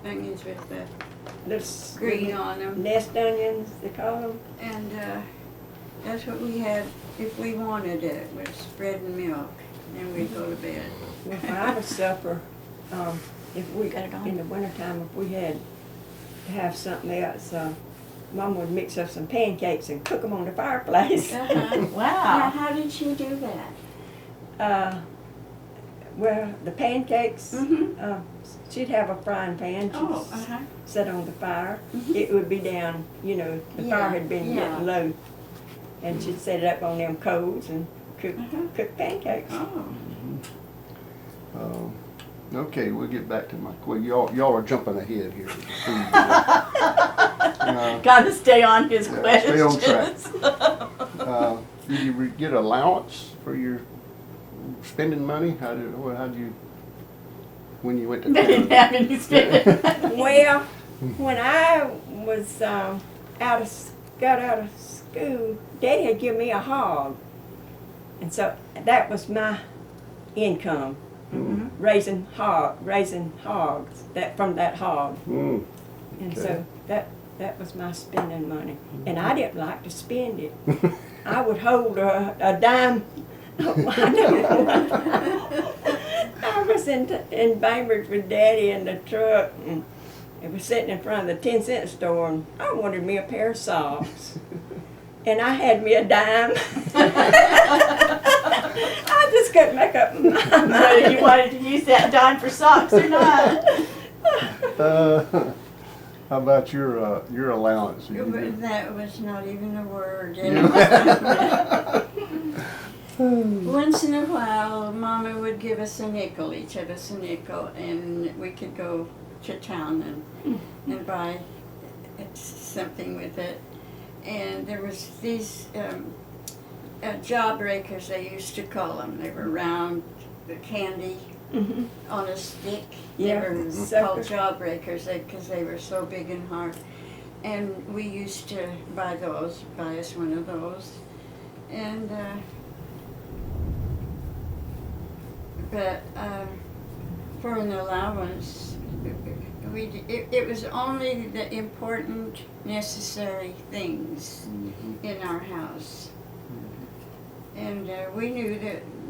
onions with the Little green on them. nest onions, they call them. And that's what we had if we wanted it, was bread and milk. And we'd go to bed. Well, for our supper, if we, Got it on? in the wintertime, if we had to have something else, Mom would mix up some pancakes and cook them on the fireplace. Uh-huh. Now, Wow. how did she do that? Well, the pancakes, Mm-hmm. she'd have a frying pan. She'd Oh, uh-huh. set on the fire. Mhm. It would be down, the Yeah, fire had been yeah. getting low. And she'd set it up on them coals and cook, Uh-huh. cook pancakes. Oh. Okay, we'll get back to my, well, y'all are jumping ahead here. with the food. Gotta stay on his Yeah, questions. stay on Did you get allowance for your spending money? How'd you, when you went to They didn't town? have any spending. Well, when I was got out of school, Daddy had given me a hog, and so that was my income, raising hogs from that hog, Mm, and okay. so that was my spending money, and I didn't like to spend it. I would hold a dime. I was in Bainbridge with Daddy in the truck, and it was sitting in front of the 10-cent store, and I wanted me a pair of socks. And I had me a dime. I just couldn't make up my mind. Whether you wanted to use that dime for socks or not. How about your allowance? Did you get- That was not even a word. Yeah. Once in a while, Mama would give us a nickel, each of us a nickel, and we could go to town and buy something with it. And there was these jawbreakers, they used to call them. They were round, candy on a stick. Yeah, They were sucker. called jawbreakers because they were so big and hard. And we used to buy us one of those. And but for an allowance, it was only the important, necessary things in our house. And we knew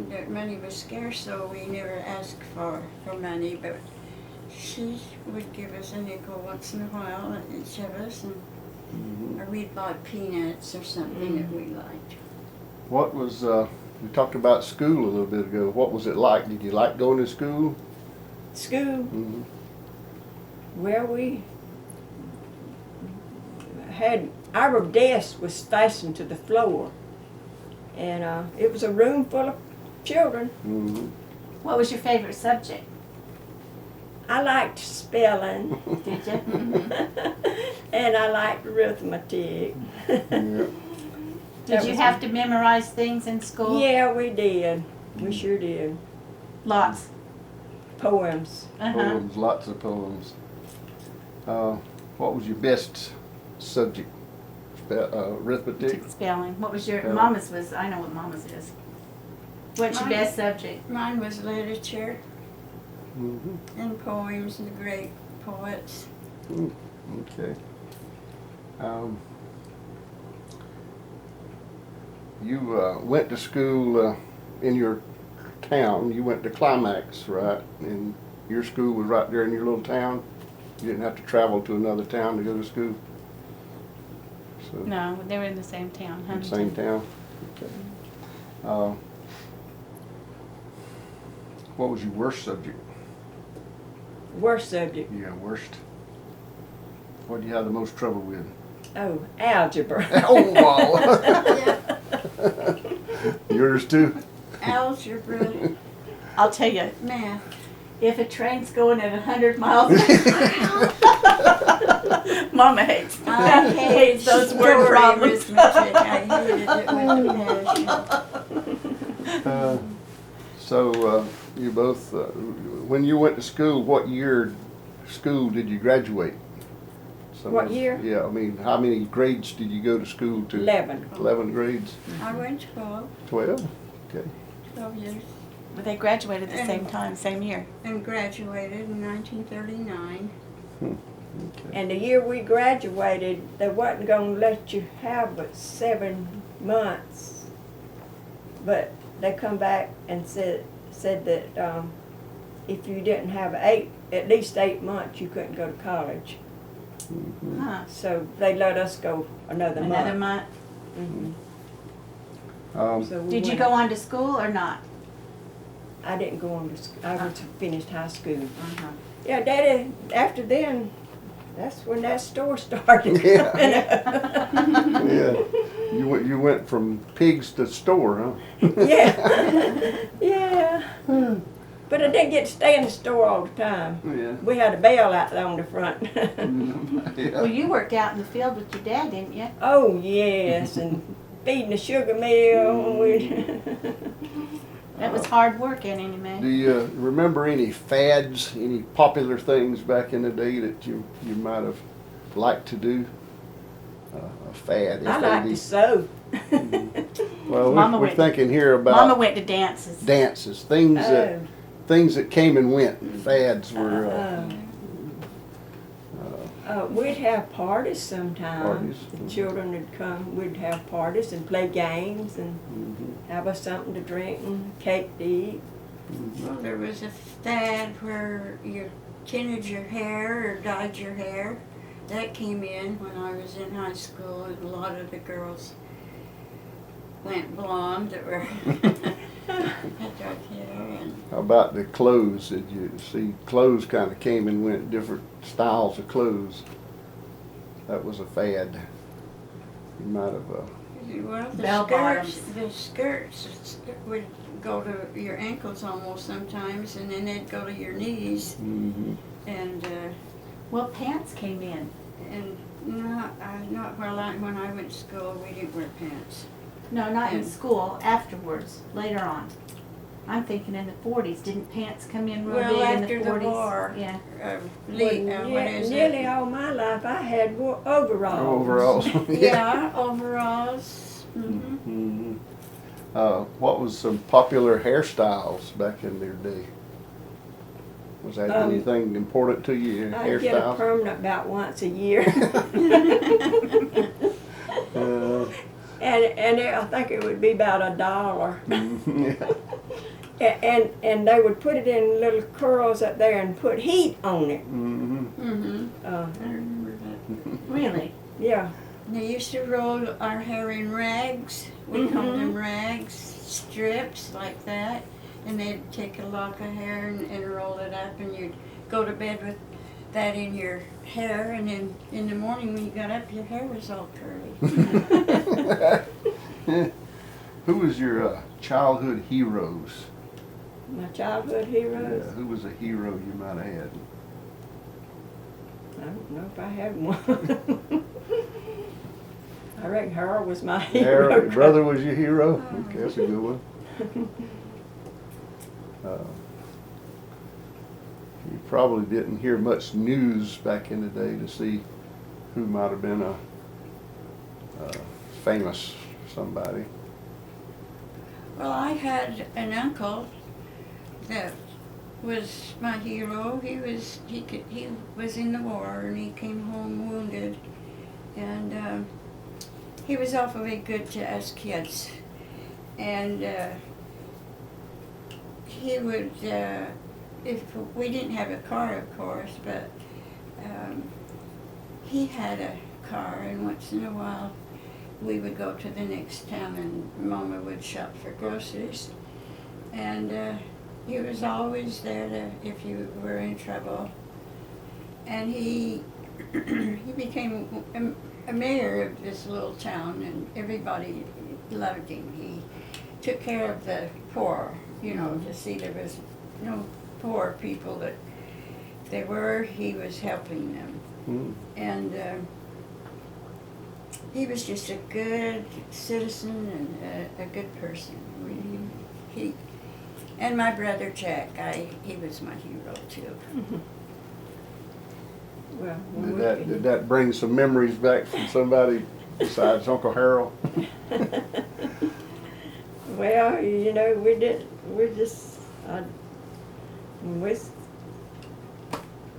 that money was scarce, so we never asked for money, but she would give us a nickel once in a while, each of us, and or we'd buy peanuts or something that we liked. What was, we talked about school a little bit ago. What was it like? Did you like going to school? School, Mm-hmm. well, we had, our desk was fastened to the floor. And it was a room full of children. Mm-hmm. What was your favorite subject? I liked spelling, Did you? and I liked arithmetic. Yeah. Did you have to memorize things in school? Yeah, we did. We sure did. Lots. Poems. Poems, lots of poems. What was your best subject? Arithmetic? Spelling. What was your, Spelling. Mama's was, I know what Mama's is. What's your Mine- best subject? Mine was literature Mm-hmm. and poems and the great poets. Okay. You went to school in your town. You went to Climax, right? And your school was right there in your little town. You didn't have to travel to another town to go to school. So, No, they were in the same town, in the same town. Okay. What was your worst subject? Worst subject. Yeah, worst. What do you have the most trouble with? Oh, algebra. Oh, wow. Yeah, Yours too? algebra, I'll tell you, math. if a train's going at 100 miles an hour, Mama hates. I hates those word story problems. arithmetic. I hated it with passion. So you both, when you went to school, what year school did you graduate? What year? Yeah, I mean, how many grades did you go to school to? 11. 11 grades? I went 12 12? Okay. years But they graduated the same time, same year. and graduated in 1939. Okay. And the year we graduated, they wasn't gonna let you have but 7 months. But they come back and said that if you didn't have at least 8 months, you couldn't go to college. Mhm. Huh. So they let us go another month. Another month. Mhm. So we Did you went- go on to school or not? I didn't go on to school. I went to finished high school. Uh-huh. Yeah, Daddy, after then, that's when that store started. Yeah. coming up. Yeah. You went from pigs to store, huh? Yeah. Yeah. But I didn't get to stay in the store all the time. Yeah. We had a bell out there on the front. Well, you worked out in the field with your dad, didn't you? Oh, yes, and feeding the sugar mill. That was hard work, ain't it, man? Do you remember any fads, any popular things back in the day that you might have liked to do? A fad. I like F-A-D. to sew. Well, Mama we're went- thinking here Mama about went to dances. dances, things that came and went. Fads were We'd have parties sometimes. Parties. The children would come. We'd have parties and play games and mhm, have us something to drink and cake to eat. Well, there was a fad where you tinted your hair or dyed your hair. That came in when I was in high school, and a lot of the girls went blonde that were had dark hair. And How about the clothes? Did you see clothes kind of came and went, different styles of clothes? That was a fad. You might have. well, Bell bottoms. the skirts would go to your ankles almost sometimes, and then they'd go to your knees, Mhm. and Well, pants came in. not when I went to school, we didn't wear pants. No, not in And- school, afterwards, later on. I'm thinking in the 40s. Didn't pants come in real Well, big in after the the 40s? war. Yeah. What is Nearly it? all my life I had overalls. Overalls. Yeah, overalls. Mm-hmm. hmm What was some popular hairstyles back in their day? Was that anything important to you? I get a Hairstyles? permanent about once a year. Uh, And I think it would be about $1. yeah. And they would put it in little curls up there and put heat on it. Mm-hmm. I remember that. Really? Yeah. They used to roll our hair in rags. We called them rags, strips like that. And they'd take a lock of hair and roll it up, and you'd go to bed with that in your hair, and then in the morning when you got up, your hair was all curly. Who was your childhood heroes? My childhood heroes. Yeah, who was a hero you might have had? I don't know if I had one. I reckon Harold was my hero. Your brother was your hero? Okay, that's a good one. You probably didn't hear much news back in the day to see who might have been a famous somebody. Well, I had an uncle that was my hero. He was in the war, and he came home wounded, and he was awfully good to us kids. And he would, if we didn't have a car, of course, but he had a car, and once in a while we would go to the next town, and Mama would shop for groceries. And he was always there if you were in trouble. And he became a mayor of this little town, and everybody loved him. He took care of the poor, to see there was no poor people, that if they were, he was helping them. Mm. And he was just a good citizen and a good person. And my brother Jack, he was my hero too. Well, when Did that bring some memories back from somebody besides Uncle Harold? Well,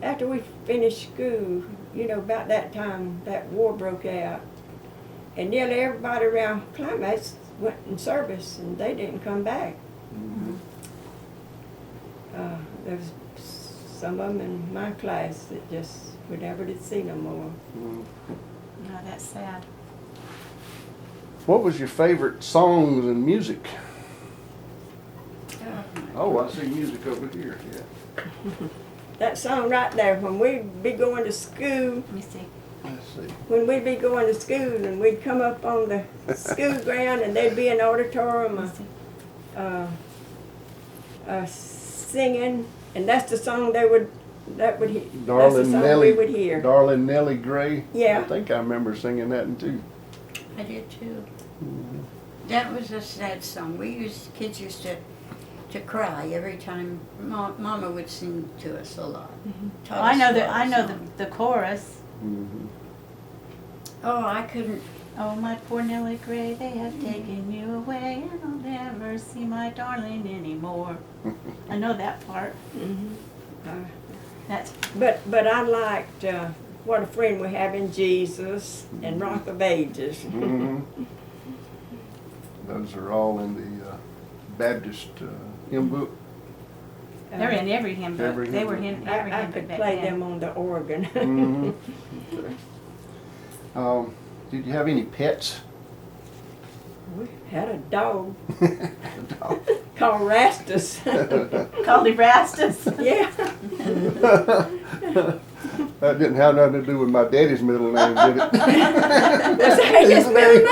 after we finished school, you know, about that time that war broke out. And nearly everybody around Climax went in service and they didn't come back. There's some of them in my class that just we never did see no more. Mm. No, that's sad. What was your favorite songs and music? Oh, Oh, I see music over here, yeah. That song right there, when we'd be going to school, Let me see. Let's see. when we'd be going to school and we'd come up on the school ground and there'd be an auditorium Let me see. singing, and that's the song that's the Darling song Nellie, we would hear. Darling Nellie Gray. Yeah. I think I remember singing that one too. I did too. That was a sad song. Kids used to cry every time Mama would sing to us a lot. Taught I us know a lot I of know songs. the chorus. Mm-hmm. Oh, I couldn't. Oh, my poor Nellie Gray, they have taken you away, and I'll never see my darling anymore. I know that part. That's But I liked What a Friend We Have in Jesus and Rock of Ages. Mm-hmm. Those are all in the Baptist hymn book. they're in every hymn book. Every They hymn were book. in every I hymn book could back play then. them on the organ. Mm-hmm. Okay. Did you have any pets? We had a dog No. called Rastus. Called Erastus. Yeah. That didn't have nothing to do with my daddy's middle name, did it? That's his middle name.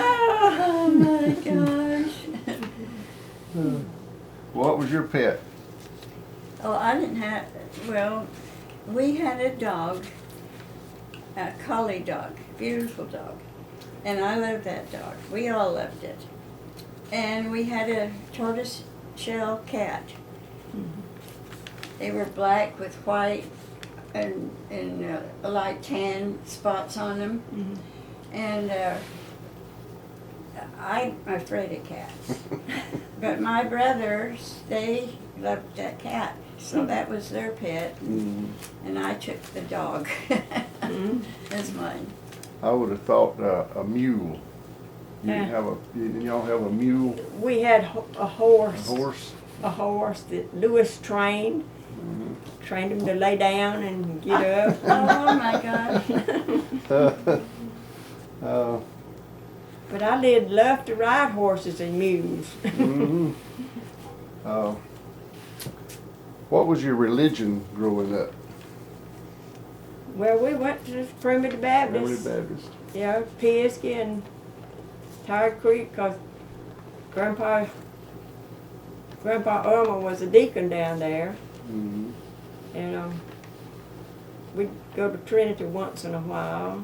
Oh my gosh. What was your pet? Oh, I didn't have. Well, we had a dog, a collie dog, beautiful dog, and I loved that dog. We all loved it. And we had a tortoise shell cat. They were black with white and light tan spots on them. And I'm afraid of cats. But my brothers, they loved that cat. So that was their pet. Mm, And I took the dog as mine. I would have thought a mule. You didn't Yeah. have didn't y'all have a mule, We had a horse. horse? A horse that Lewis trained. Mhm. Trained him to lay down and get up. Oh my gosh. But I loved to ride horses and mules. Mhm. What was your religion growing up? Well, we went to Primitive Baptist. Primitive Baptist. Yeah, Pisgah and Tire Creek, 'cause Grandpa Irma was a deacon down there, Mhm. and we'd go to Trinity once in a while,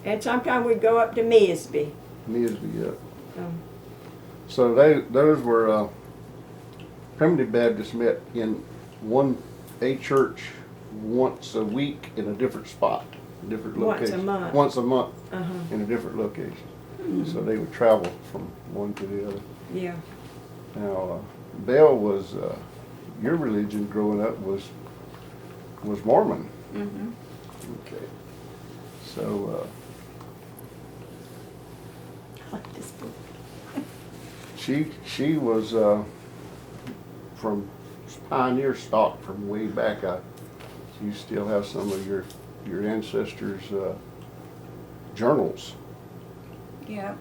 and sometimes we'd go up to Misby. Nisby, yeah. Um, So those were Primitive Baptists met in a church once a week in a different spot, a different Once a location. month. Once a month uh-huh. in a different location. So they would travel from one to the other. Yeah. Now, Belle was your religion growing up was Mormon. Mm-hmm. Okay. So I like this book. she was from pioneer stock from way back. You still have some of your ancestors' journals. Yeah.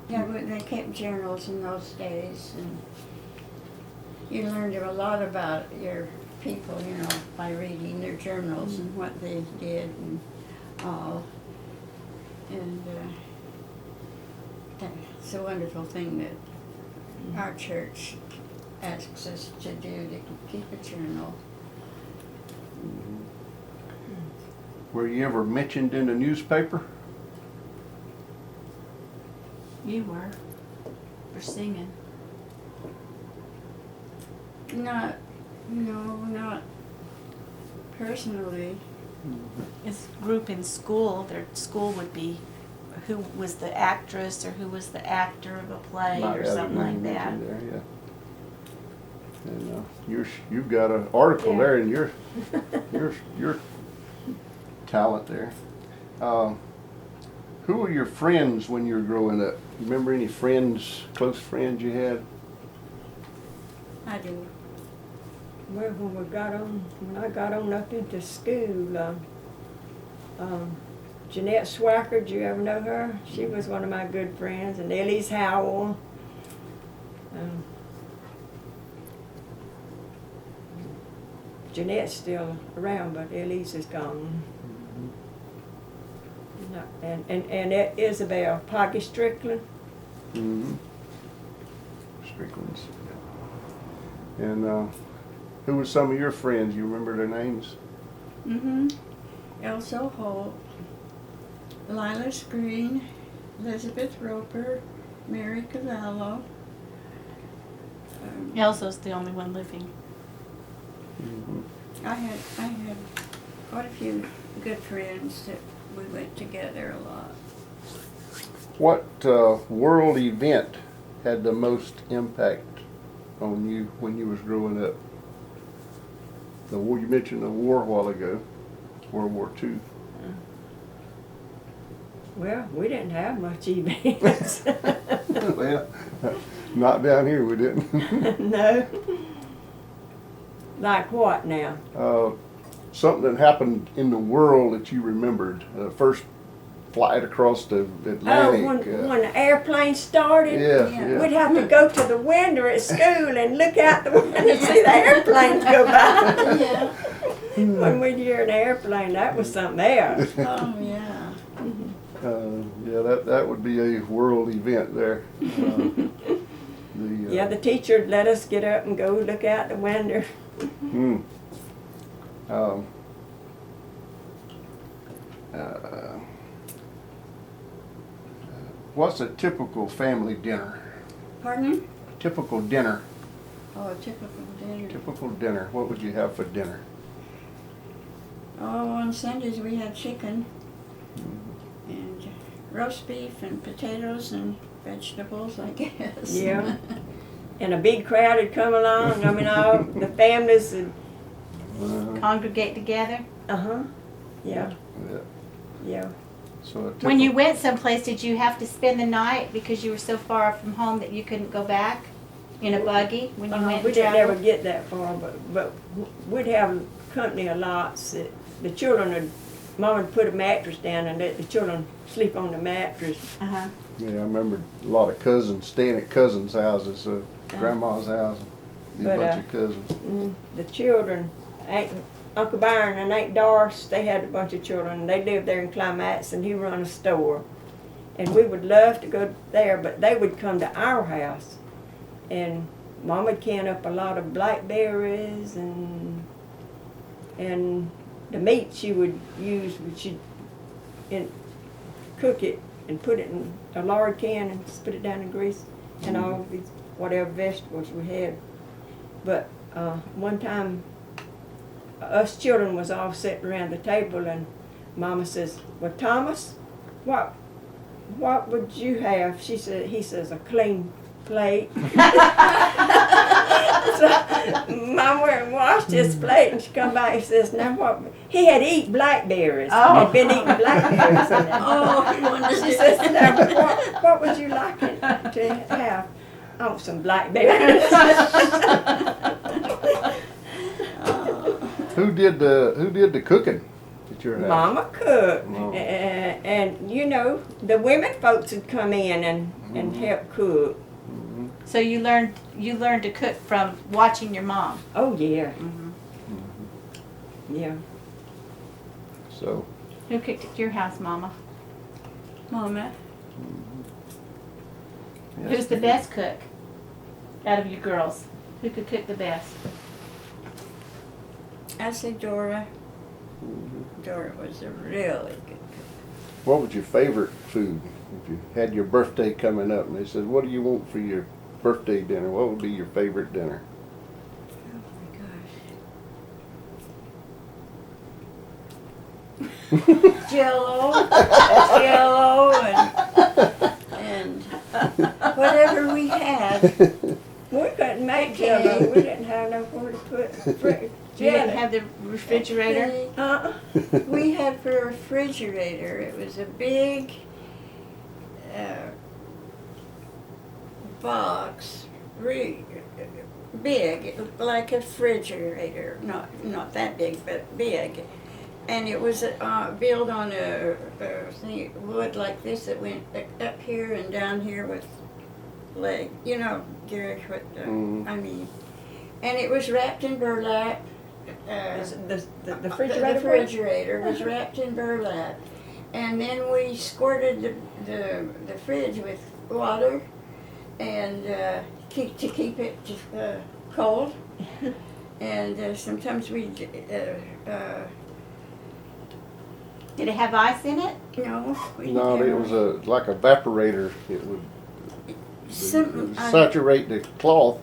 Yeah, but they kept journals in those days, and you learned a lot about your people, you know, by reading their journals and what they did and all. And it's a wonderful thing that our church asks us to do, to keep a journal. Were you ever mentioned in a newspaper? You were. For singing. Not personally. This group in school, their school would be who was the actress or who was the actor of a play Might or have something been like that. mentioned there, And you've got an article Yeah. there in your talent there. Who were your friends when you were growing up? You remember any friends, close friends you had? I do. Well, when I got on up into school, Jeanette Swacker, did you ever know her? She was one of my good friends, and Elise Howell. Jeanette's still around, but Elise is gone. No, and Isabel, Poggy Strickland. Mm-hmm. Strickland's. And who were some of your friends? You remember their names? Mm-hmm. Elsa Holt, Lilas Green, Elizabeth Roper, Mary Cavallo. Elsa's the only one living. Mm-hmm. I had quite a few good friends that we went together a lot. What world event had the most impact on you when you was growing up? The war, you mentioned the war a while ago, World War II. Well, we didn't have much events. Well, not down here, we didn't. No. Like what now? Something that happened in the world that you remembered. First flight across the Atlantic. Oh, when the airplane started? Yeah. We'd have to go to the window at school and look out the window and see the airplanes go by. Yeah. When we'd hear an airplane, that was something else. Oh, yeah. Yeah, that would be a world event there. Yeah, the teacher would let us get up and go look out the window. What's a typical family dinner? Pardon? Typical dinner. Oh, a typical dinner. Typical dinner. What would you have for dinner? Oh, on Sundays we had chicken and roast beef and potatoes and vegetables, I guess. Yeah. And a big crowd would come along. I mean, all the families would, Congregate together. uh-huh. Yeah, Yeah. yeah. So a When you typical- went someplace, did you have to spend the night because you were so far from home that you couldn't go back in a buggy when you went We and didn't ever traveled? get that far, but we'd have company a lot. So the children would, Mom would put a mattress down and let the children sleep on the mattress. Uh-huh. Yeah, I remember a lot of cousins staying at cousins' houses, grandma's house, a But, bunch of cousins. The children, Uncle Byron and Aunt Doris, they had a bunch of children. They lived there in Climax, and he run a store. And we would love to go there, but they would come to our house. And Mom would can up a lot of blackberries and the meat she would use, she'd cook it and put it in a lard can and just put it down in grease and all these whatever vegetables we had. But one time, us children was all sitting around the table, and Mama says, "Well, Thomas, what would you have?" He says, "A clean plate." So Mama went and washed his plate, and she come back and says, "Now what?" He had eaten blackberries. Oh. Had been eating blackberries. Oh, you wanted She to says, "Now what would you like it to have?" "I want some blackberries." Who did the cooking at your house? Mama cooked, Mama. and you know the women folks would come in and help cook. So you learned to cook from watching your mom. Oh yeah, Mm-hmm. yeah. So, Who cooked at your house, Mama? Mama. yes, Who's the best cook out of you girls? Who could cook the best? I say Dora. Dora was a really good cook. What was your favorite food? If you had your birthday coming up and they said, "What do you want for your birthday dinner?" What would be your favorite dinner? Oh my gosh. Jello and whatever we had. We couldn't make jello. We didn't have nowhere to put You didn't have the refrigerator? We had for a refrigerator, it was a big box, big, like a refrigerator, not that big, but big. And it was built on a thing, wood like this that went up here and down here with leg. You know, Gary, what I mean. And it was wrapped in burlap. The The refrigerator? refrigerator was wrapped in burlap, and then we squirted the fridge with water, and to keep it cold. And sometimes we Did it have ice in it? no, we No, it never- was like a evaporator. It would Some, saturate the cloth,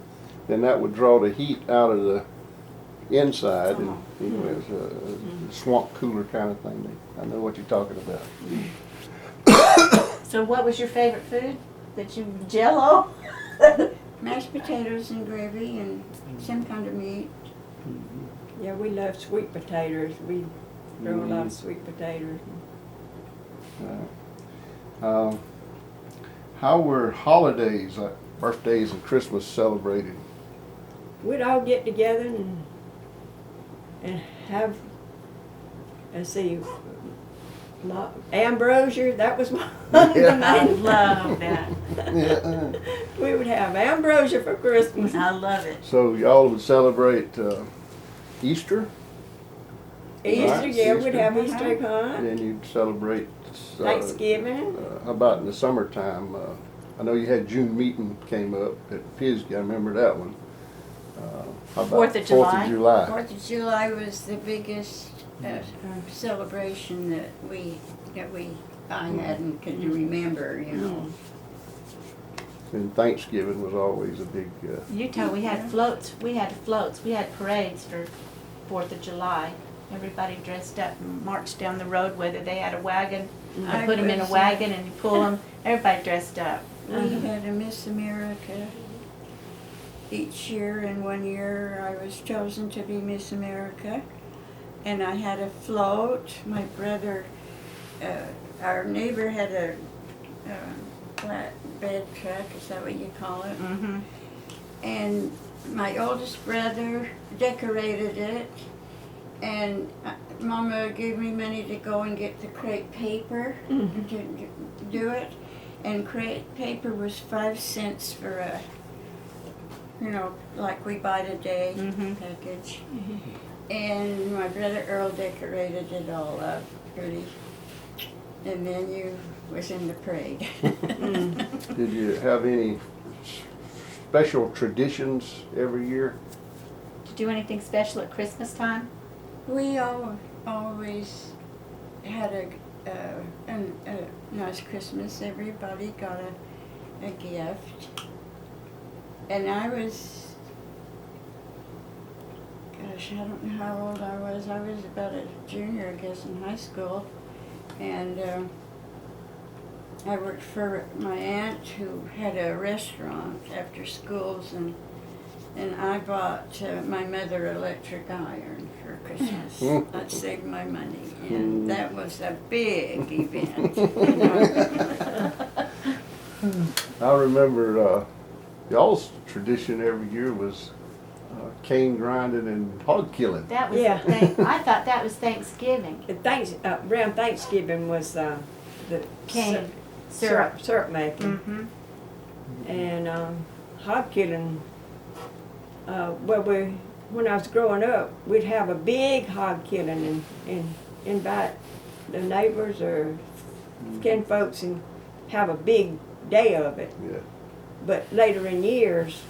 then that would draw the heat out of the inside, and it was a swamp cooler kind of thing. I know what you're talking about. So what was your favorite food? Jello? mashed potatoes and gravy and some kind of meat. Yeah, we love sweet potatoes. We grow a lot of sweet potatoes. How were holidays, like birthdays and Christmas, celebrated? We'd all get together and have, let's see, ambrosia. That was one of the I main. love that. Yeah. We would have ambrosia for Christmas. I love it. So y'all would celebrate Easter, Easter, Right, yeah, we'd Easter. have Easter egg hunt. and then you'd celebrate Thanksgiving. how about in the summertime? I know you had June meeting came up at Pisgah. I remember that one. How about 4th of July? 4th of July. 4th of July was the biggest celebration that I had and could remember, you know. And Thanksgiving was always a big. Utah, we had floats. We had parades for 4th of July. Everybody dressed up and marched down the road, whether they had a wagon. I put them in a wagon and you pull them. Everybody dressed up. We had a Miss America each year, and one year I was chosen to be Miss America. And I had a float. My brother, our neighbor had a flatbed truck, is that what you call it? Mm-hmm. And my oldest brother decorated it, and Mama gave me money to go and get the crepe paper to do it. And crepe paper was 5 cents for a, like we buy today package. And my brother Earl decorated it all up pretty. And then you was in the parade. Did you have any special traditions every year? Did you do anything special at Christmas time? We always had a nice Christmas. Everybody got a gift. And I was, gosh, I don't know how old I was. I was about a junior, I guess, in high school. And I worked for my aunt who had a restaurant after schools, and I bought my mother electric iron for Christmas. That saved my money, and that was a big event. I remember y'all's tradition every year was cane grinding and hog killing. That was Yeah. I thought that was Thanksgiving. Around Thanksgiving was the Cane syrup. syrup making. Mm-hmm. And hog killing. When I was growing up, we'd have a big hog killing and invite the neighbors or kin folks and have a big day of it. Yeah. But later in years,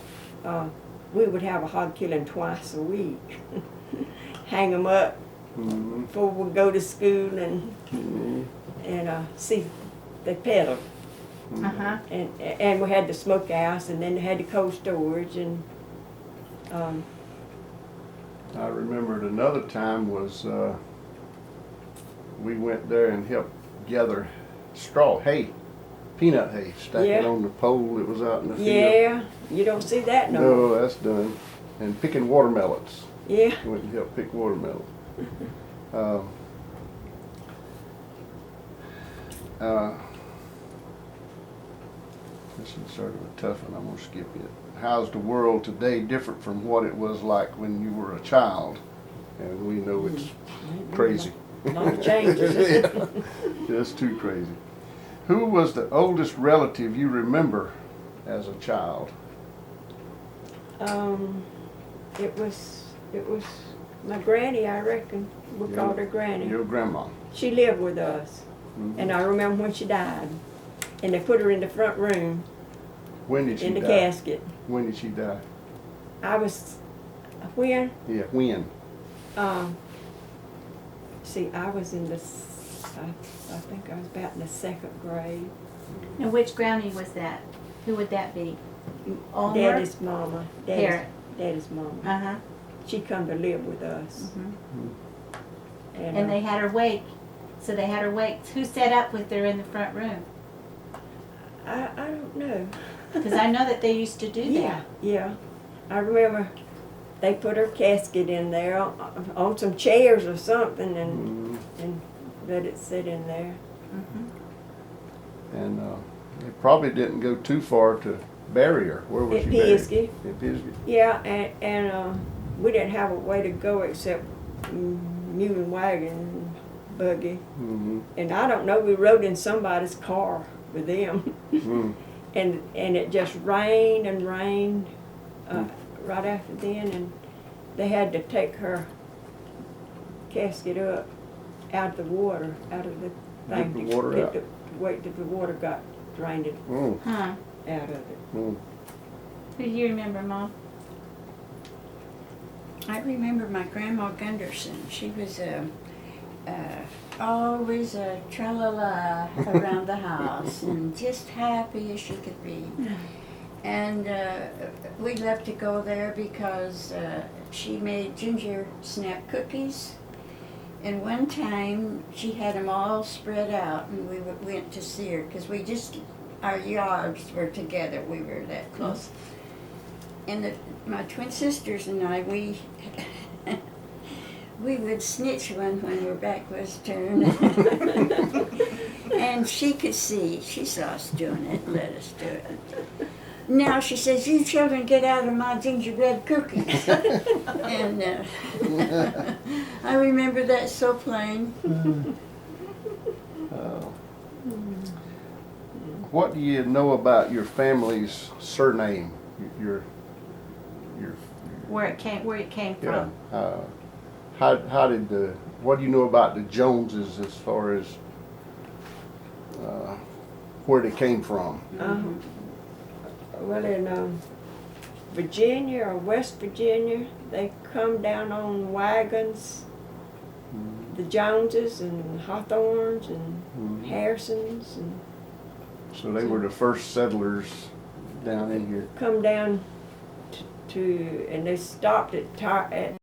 we would have a hog killing twice a week. Hang them up before we go to school and see they peddled. Uh-huh. And we had the smokehouse, and then they had the cold storage, and I remembered another time was we went there and helped gather hay peanut hay, stack it Yeah. on the pole that was out in the field. Yeah, you don't see that no more. No, that's done. And picking watermelons. Yeah. Went and helped pick watermelon. Uh, this is sort of a tough one. I'm gonna skip it. How's the world today different from what it was like when you were a child? And we know it's crazy. A lot of changes. Yeah, just too crazy. Who was the oldest relative you remember as a child? It was my granny, I reckon. We Your- called her Granny. Your grandma. She lived with us, Mhm. and I remember when she died, and they put her in the front room When did she in the die? casket. When did she die? I was when Yeah, when? see, I was in the I think I was about in the 2nd grade. And which granny was that? Who would that be? Olmer? Daddy's mama. Parrot. Daddy's mama. Uh-huh. She come to live with us. And they had her wake. So they had her wake. Who sat up with her in the front room? I don't know. Because I know that they used to do Yeah, that. yeah. I remember they put her casket in there on some chairs or something and let it sit in there. Mm-hmm. And they probably didn't go too far to bury her. Where was At she buried? Pisgah. At Pisgah. Yeah, and we didn't have a way to go except mule and wagon, buggy. Mm-hmm. And I don't know, we rode in somebody's car with them. Mm. And it just rained and rained right after then, and they had to take her casket up out of the water, out of the thing. Get the water out? Wait till the water got drained Mm. Huh. out of it. Mm. Who do you remember, Mom? I remember my grandma Gunderson. She was always a tra-la-la around the house and just happy as she could be. And we loved to go there because she made ginger snap cookies. And one time she had them all spread out, and we went to see her because our yards were together. We were that close. And my twin sisters and I, we would snitch one when her back was turned. And she could see, she saw us doing it, let us do it. Now she says, "You children get out of my gingerbread cookies." And I remember that so plain. What do you know about your family's surname? Your Where it came yeah. from? How did what do you know about the Joneses as far as where they came from? Well, in Virginia or West Virginia, they come down on wagons, the Joneses and Hawthorns and Harrisons, and So they were the first settlers down in here. come down and they stopped at